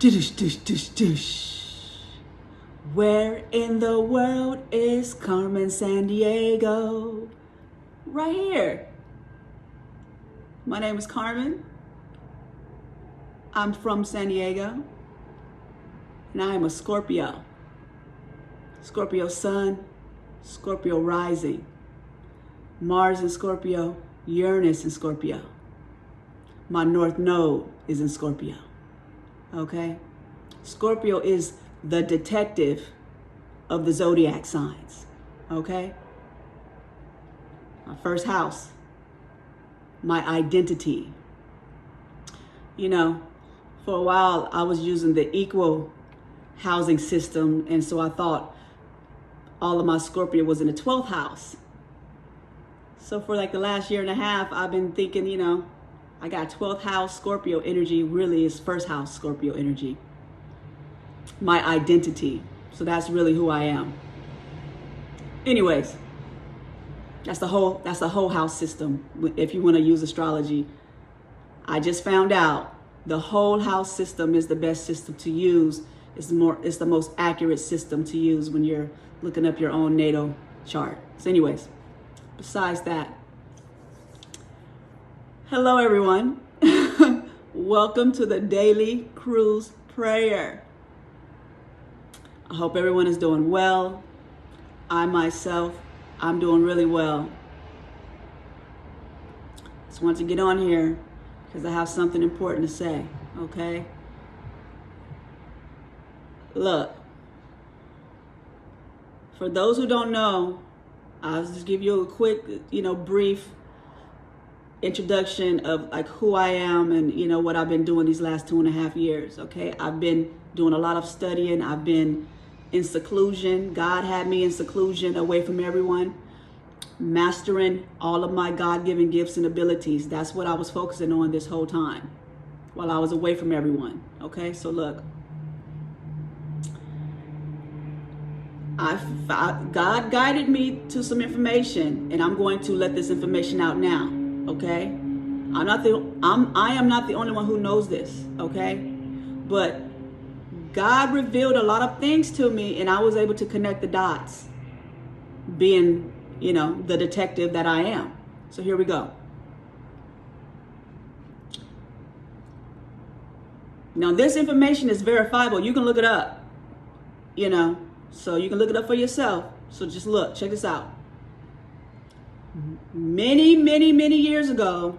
Dish, dish, dish, dish. Where in the world is Carmen Sandiego? Right here. My name is Carmen. I'm from San Diego. And I am a Scorpio. Scorpio sun, Scorpio rising. Mars in Scorpio, Uranus in Scorpio. My North Node is in Scorpio. Okay? Scorpio is the detective of the zodiac signs. Okay? My first house. My identity. You know, for a while I was using the equal housing system, and so I thought all of my Scorpio was in the 12th house. So for like the last year and a half, I've been thinking, you know, I got 12th house Scorpio energy, really is first house Scorpio energy. My identity. So that's really who I am. Anyways, that's the whole house system. If you want to use astrology, I just found out the whole house system is the best system to use. It's the most accurate system to use when you're looking up your own natal chart. So anyways, besides that, hello everyone. Welcome to the daily Cruz prayer. I hope everyone is doing well. I myself, I'm doing really well. Just want to get on here because I have something important to say, okay? Look, for those who don't know, I'll just give you a quick, brief introduction of like who I am and, what I've been doing these last 2.5 years, okay? I've been doing a lot of studying. I've been in seclusion. God had me in seclusion, away from everyone, mastering all of my God-given gifts and abilities. That's what I was focusing on this whole time while I was away from everyone, okay? So look, God guided me to some information, and I'm going to let this information out now, okay? I am not the only one who knows this, okay? But God revealed a lot of things to me, and I was able to connect the dots, being, the detective that I am. So here we go. Now, this information is verifiable. You can look it up, so you can look it up for yourself. So just look, check this out. Many, many, many years ago,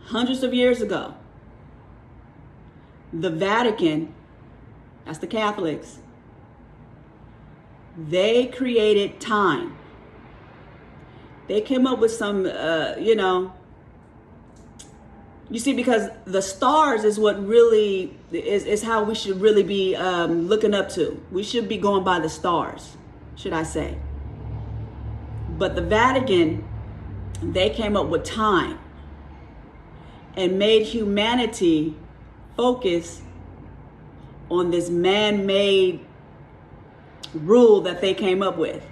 hundreds of years ago, the Vatican, that's the Catholics, they created time. They came up with some, you see, because the stars is what really is how we should really be looking up to. We should be going by the stars, should I say. But the Vatican, they came up with time and made humanity focus on this man-made rule that they came up with.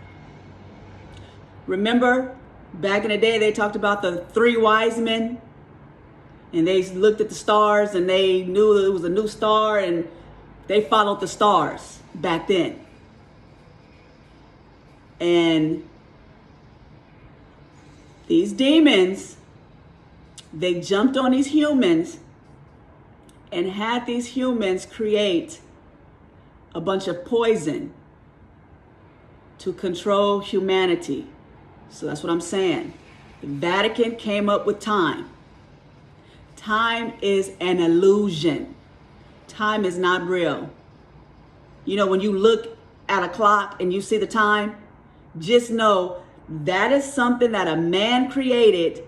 Remember, back in the day, they talked about the 3 wise men, and they looked at the stars and they knew it was a new star, and they followed the stars back then. And these demons, they jumped on these humans and had these humans create a bunch of poison to control humanity. So that's what I'm saying. The Vatican came up with time. Time is an illusion. Time is not real. When you look at a clock and you see the time, just know that is something that a man created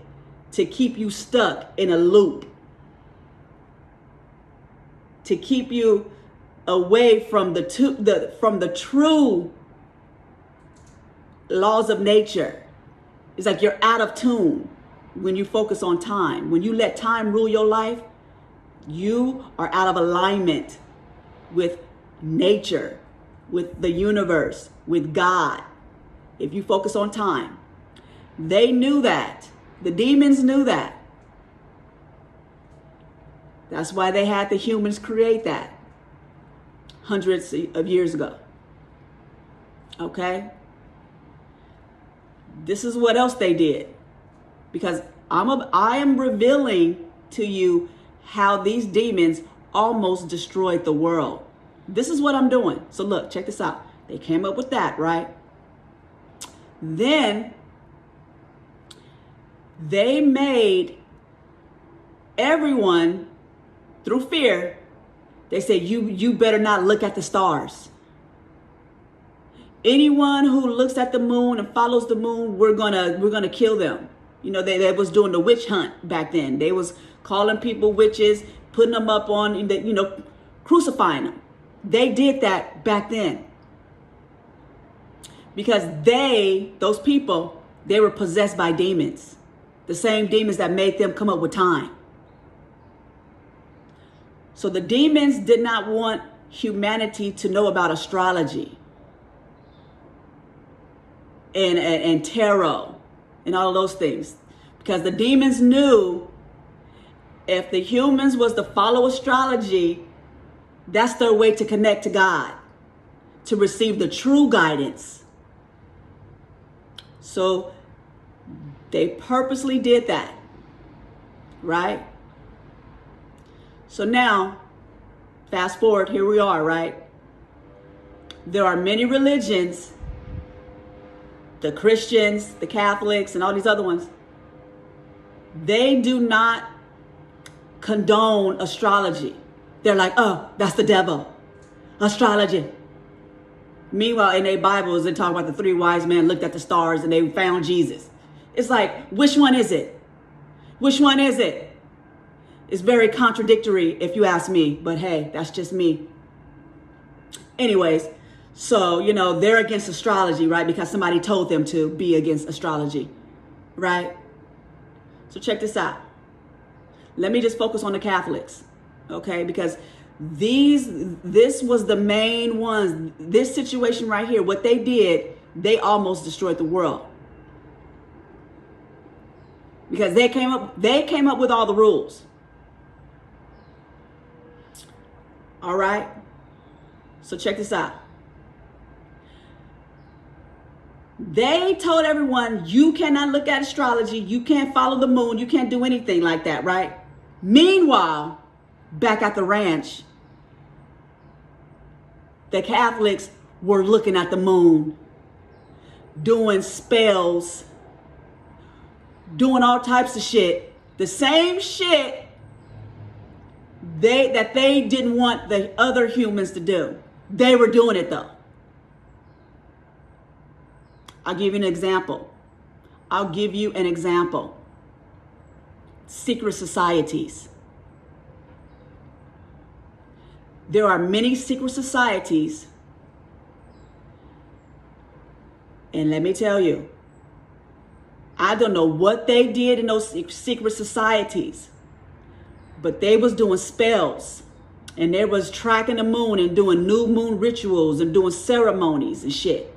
to keep you stuck in a loop, to keep you away from the true laws of nature. It's like you're out of tune when you focus on time. When you let time rule your life, you are out of alignment with nature, with the universe, with God. If you focus on time. They knew that. The demons knew that. That's why they had the humans create that hundreds of years ago. Okay? This is what else they did. Because I am revealing to you how these demons almost destroyed the world. This is what I'm doing. So look, check this out. They came up with that, right? Then they made everyone, through fear, they said, you better not look at the stars. Anyone who looks at the moon and follows the moon, we're gonna kill them. You know, they was doing the witch hunt back then. They was calling people witches, putting them up on, crucifying them. They did that back then. Because those people, they were possessed by demons. The same demons that made them come up with time. So the demons did not want humanity to know about astrology and tarot and all of those things. Because the demons knew if the humans was to follow astrology, that's their way to connect to God, to receive the true guidance. So they purposely did that, right? So now, fast forward, here we are, right? There are many religions, the Christians, the Catholics, and all these other ones. They do not condone astrology. They're like, oh, that's the devil. Astrology. Meanwhile, in their Bibles, they talk about the three wise men looked at the stars and they found Jesus. It's like, which one is it? Which one is it? It's very contradictory if you ask me, but hey, that's just me. Anyways, so, they're against astrology, right? Because somebody told them to be against astrology, right? So check this out. Let me just focus on the Catholics, okay? Because this was the main ones. This situation right here, what they did, they almost destroyed the world. Because they came up with all the rules. All right? So check this out. They told everyone, you cannot look at astrology, you can't follow the moon, you can't do anything like that, right? Meanwhile, back at the ranch, the Catholics were looking at the moon, doing spells, doing all types of shit. The same shit that they didn't want the other humans to do. They were doing it though. I'll give you an example. Secret societies. There are many secret societies. And let me tell you, I don't know what they did in those secret societies, but they was doing spells and they was tracking the moon and doing new moon rituals and doing ceremonies and shit.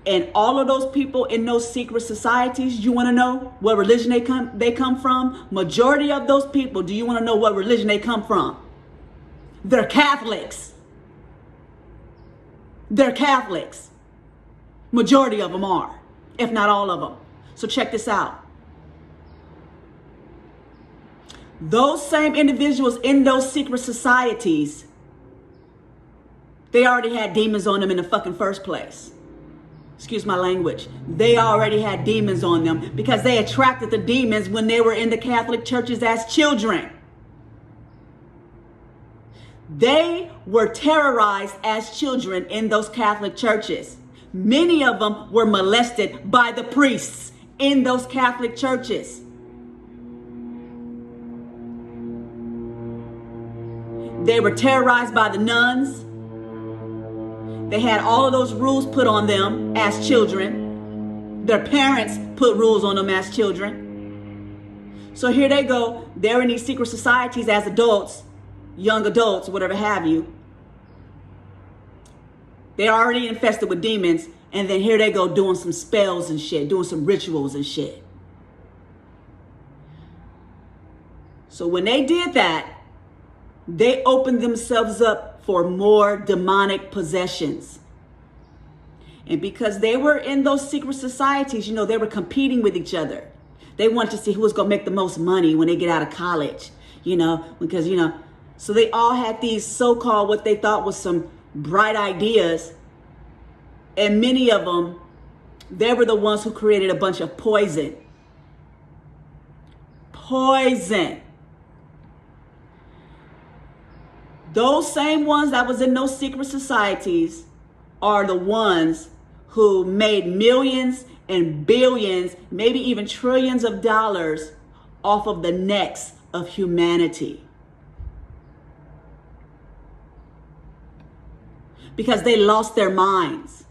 And all of those people in those secret societies, you want to know what religion they come from? Majority of those people, do you want to know what religion they come from? They're Catholics. They're Catholics. Majority of them are, if not all of them. So check this out. Those same individuals in those secret societies, they already had demons on them in the fucking first place. Excuse my language. They already had demons on them because they attracted the demons when they were in the Catholic churches as children. They were terrorized as children in those Catholic churches. Many of them were molested by the priests in those Catholic churches. They were terrorized by the nuns. They had all of those rules put on them as children. Their parents put rules on them as children. So here they go. They're in these secret societies as adults, young adults, whatever have you. They're already infested with demons. And then here they go doing some spells and shit, doing some rituals and shit. So when they did that, they opened themselves up for more demonic possessions. And because they were in those secret societies, they were competing with each other. They wanted to see who was going to make the most money when they get out of college, because, so they all had these so-called what they thought was some bright ideas. And many of them, they were the ones who created a bunch of poison. Poison. Those same ones that was in those secret societies are the ones who made millions and billions, maybe even trillions of dollars off of the necks of humanity. Because they lost their minds.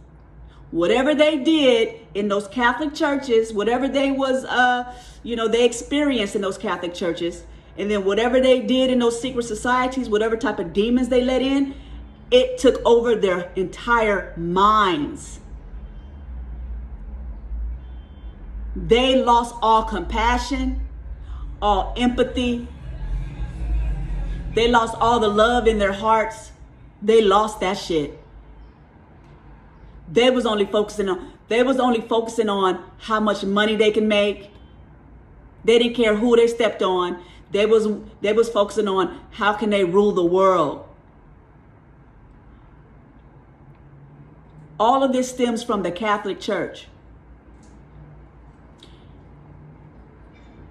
Whatever they did in those Catholic churches, whatever they was, they experienced in those Catholic churches, and then whatever they did in those secret societies, whatever type of demons they let in, it took over their entire minds. They lost all compassion, all empathy. They lost all the love in their hearts. They lost that shit. They was only focusing on how much money they can make. They didn't care who they stepped on. They was focusing on how can they rule the world. All of this stems from the Catholic Church.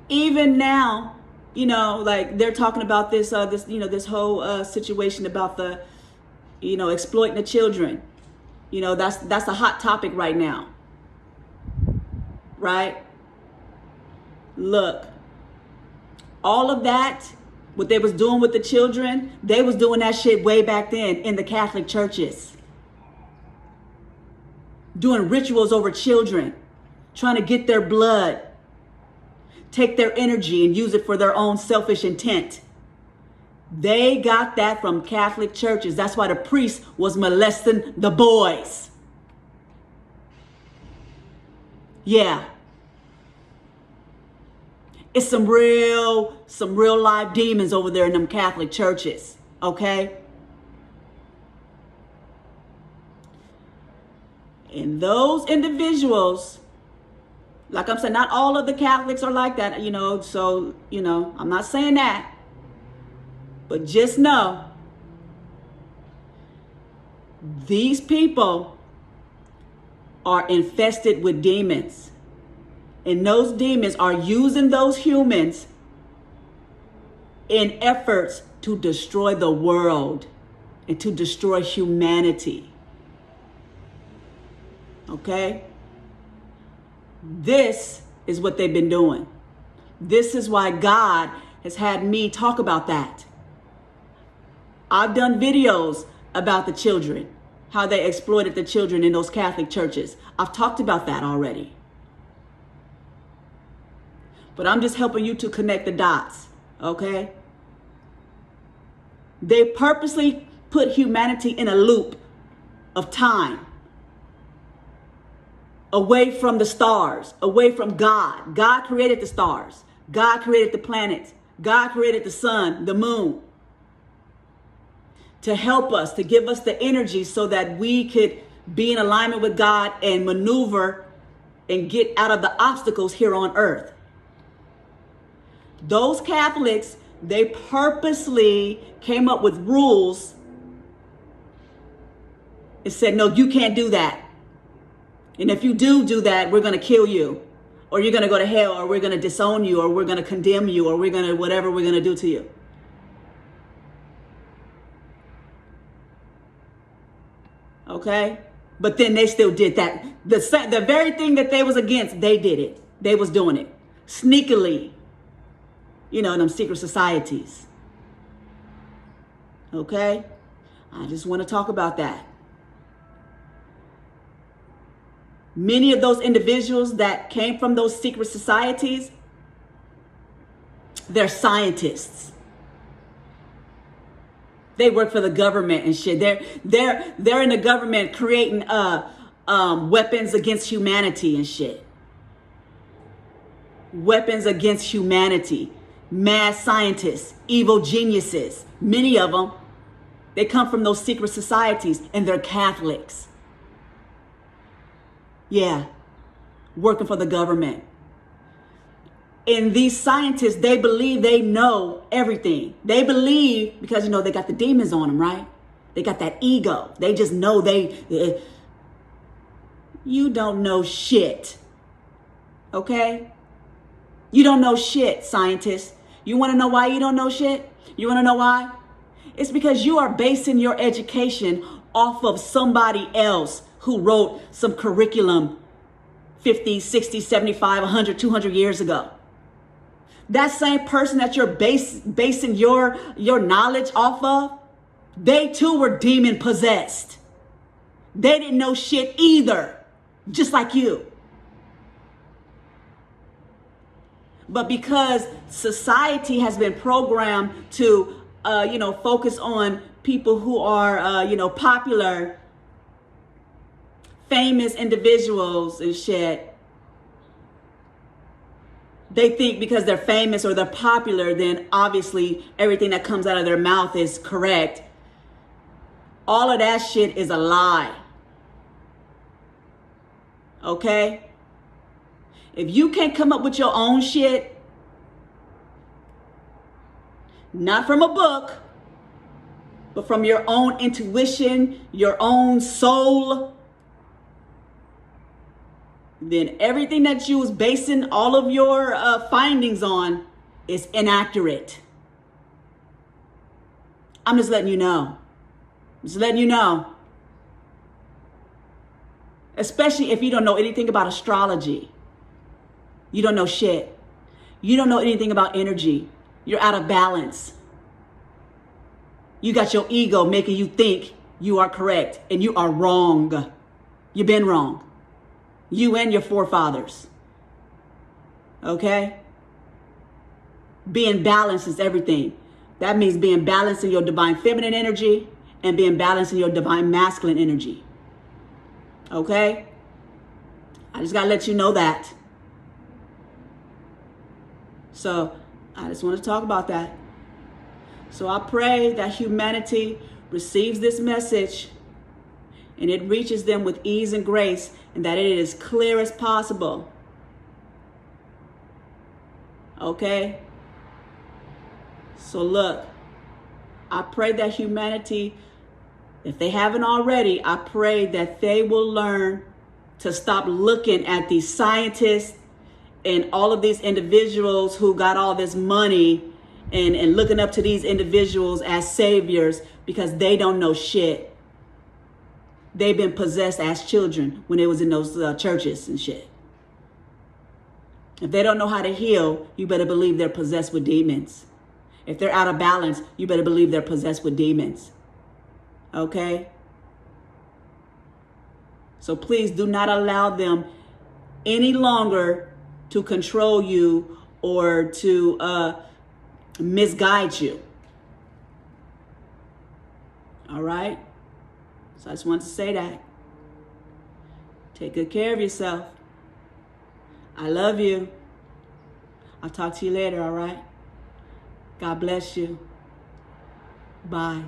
Even now, like they're talking about this whole situation about the, exploiting the children. That's a hot topic right now. Right? Look, all of that, what they was doing with the children, they was doing that shit way back then in the Catholic churches. Doing rituals over children, trying to get their blood, take their energy and use it for their own selfish intent. They got that from Catholic churches. That's why the priest was molesting the boys. Yeah. It's some real live demons over there in them Catholic churches. Okay? And those individuals, like I'm saying, not all of the Catholics are like that, so, I'm not saying that. But just know, these people are infested with demons. And those demons are using those humans in efforts to destroy the world and to destroy humanity. Okay? This is what they've been doing. This is why God has had me talk about that. I've done videos about the children, how they exploited the children in those Catholic churches. I've talked about that already. But I'm just helping you to connect the dots, okay? They purposely put humanity in a loop of time, away from the stars, away from God. God created the stars. God created the planets. God created the sun, the moon, to help us, to give us the energy so that we could be in alignment with God and maneuver and get out of the obstacles here on earth. Those Catholics, they purposely came up with rules and said, no, you can't do that. And if you do that, we're going to kill you, or you're going to go to hell, or we're going to disown you, or we're going to condemn you, or we're going to whatever we're going to do to you. Okay? But then they still did that. The very thing that they was against, they did it. They was doing it sneakily, in them secret societies. Okay? I just want to talk about that. Many of those individuals that came from those secret societies, they're scientists. They work for the government and shit. They're in the government creating weapons against humanity and shit. Weapons against humanity. mad scientists, evil geniuses, many of them, they come from those secret societies and they're Catholics. Yeah, working for the government. And these scientists, they believe they know everything. They believe because, you know, they got the demons on them, right? They got that ego. They just know you don't know shit. Okay? You don't know shit, scientists. You want to know why you don't know shit? You want to know why? It's because you are basing your education off of somebody else who wrote some curriculum 50, 60, 75, 100, 200 years ago. That same person that you're basing your knowledge off of, they too were demon possessed. They didn't know shit either, just like you. But because society has been programmed to, focus on people who are, popular, famous individuals and shit, they think because they're famous or they're popular, then obviously everything that comes out of their mouth is correct. All of that shit is a lie. Okay? If you can't come up with your own shit, not from a book, but from your own intuition, your own soul, then everything that you was basing all of your findings on is inaccurate. I'm just letting you know. Just letting you know. Especially if you don't know anything about astrology. You don't know shit. You don't know anything about energy. You're out of balance. You got your ego making you think you are correct and you are wrong. You've been wrong. You and your forefathers. Okay? Being balanced is everything. That means being balanced in your divine feminine energy and being balanced in your divine masculine energy. Okay? I just got to let you know that. So, I just want to talk about that. So I pray that humanity receives this message and it reaches them with ease and grace, and that it is clear as possible. Okay? So look, I pray that humanity, if they haven't already, I pray that they will learn to stop looking at these scientists and all of these individuals who got all this money and looking up to these individuals as saviors, because they don't know shit. They've been possessed as children when they was in those churches and shit. If they don't know how to heal, you better believe they're possessed with demons. If they're out of balance, you better believe they're possessed with demons. Okay? So please do not allow them any longer to control you or to misguide you. All right? So I just wanted to say that. Take good care of yourself. I love you. I'll talk to you later, all right? God bless you. Bye.